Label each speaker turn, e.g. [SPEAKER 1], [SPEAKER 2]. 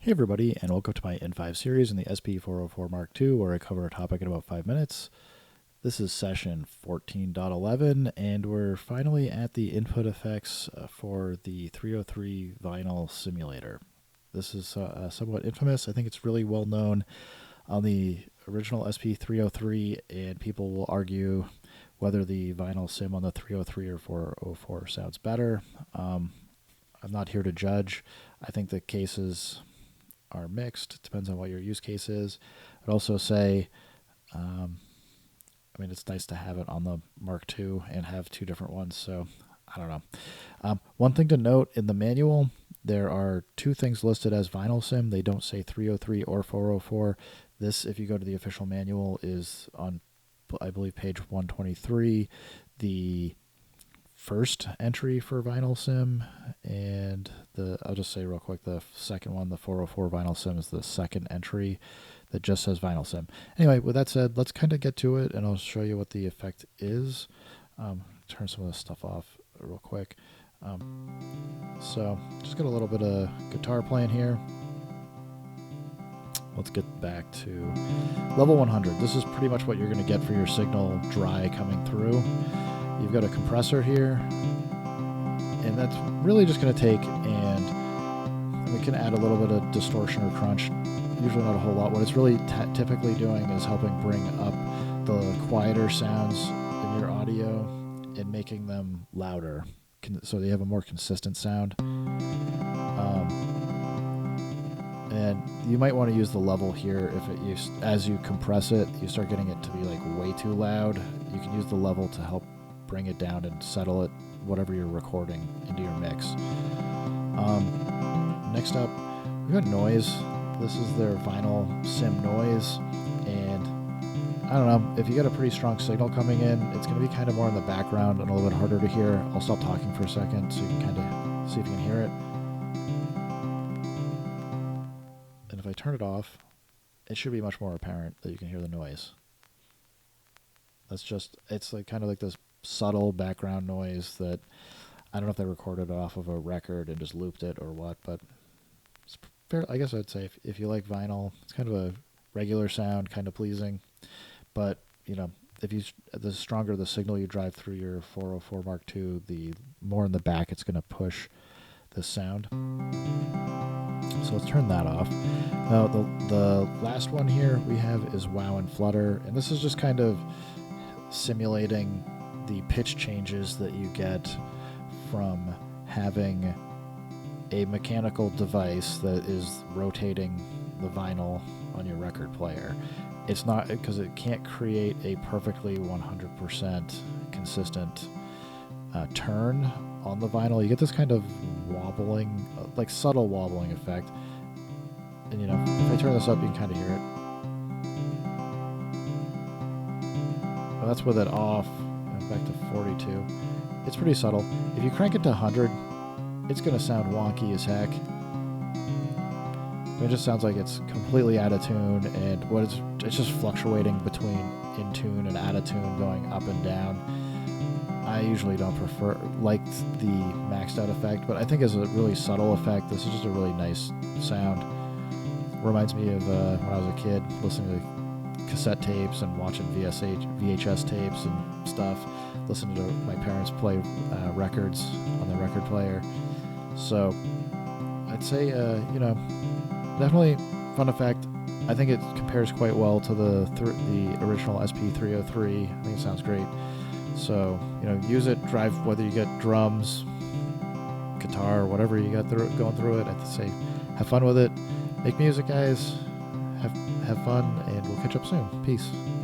[SPEAKER 1] Hey everybody, and welcome to my N5 series in the SP404 Mark II, where I cover a topic in about 5 minutes. This is session 14.11, and we're finally at the input effects for the 303 vinyl simulator. This is somewhat infamous. I think it's really well known on the original SP303, and people will argue whether the vinyl sim on the 303 or 404 sounds better. I'm not here to judge. I think the cases are mixed. It depends on what your use case is. I'd also say, it's nice to have it on the Mark II and have two different ones, so I don't know. One thing to note, in the manual, there are two things listed as vinyl sim. They don't say 303 or 404. This, if you go to the official manual, is on, I believe, page 123. The first entry for vinyl sim, and I'll just say real quick, the second one, the 404 vinyl sim, is the second entry that just says vinyl sim. Anyway, with that said, let's kind of get to it, and I'll show you what the effect is. Turn some of this stuff off real quick. So just got a little bit of guitar playing here. Let's get back to level 100. This is pretty much what you're going to get for your signal dry coming through. You've got a compressor here, and that's really just going to take, and we can add a little bit of distortion or crunch, usually not a whole lot. What it's really typically doing is helping bring up the quieter sounds in your audio and making them louder, so they have a more consistent sound. And you might want to use the level here if as you compress it, you start getting it to be like way too loud. You can use the level to help bring it down and settle it, whatever you're recording, into your mix. Next up, we've got noise. This is their vinyl sim noise, and I don't know, if you get a pretty strong signal coming in, it's going to be kind of more in the background and a little bit harder to hear. I'll stop talking for a second so you can kind of see if you can hear it. And if I turn it off, it should be much more apparent that you can hear the noise. It's like kind of like this subtle background noise that I don't know if they recorded it off of a record and just looped it or what, but it's fair. I guess I'd say if you like vinyl, it's kind of a regular sound, kind of pleasing. But the stronger the signal you drive through your 404 Mark II, the more in the back it's going to push the sound. So let's turn that off. Now the last one here we have is wow and flutter, and this is just kind of simulating the pitch changes that you get from having a mechanical device that is rotating the vinyl on your record player. It's not, because it can't create a perfectly 100% consistent turn on the vinyl. You get this kind of wobbling, like subtle wobbling effect. And if I turn this up, you can kind of hear it. Well, that's with it off. Back to 42. It's pretty subtle. If you crank it to 100, it's going to sound wonky as heck. It just sounds like it's completely out of tune, and it's just fluctuating between in tune and out of tune, going up and down. I usually don't like the maxed out effect, but I think as a really subtle effect, this is just a really nice sound. Reminds me of when I was a kid, listening to cassette tapes and watching VHS tapes and stuff, listening to my parents play records on the record player. So I'd say, definitely fun effect. I think it compares quite well to the original SP303. I think it sounds great. So, use it, drive, whether you get drums, guitar, whatever you got going through it. I'd say have fun with it. Make music, guys. Have fun, and we'll catch up soon. Peace.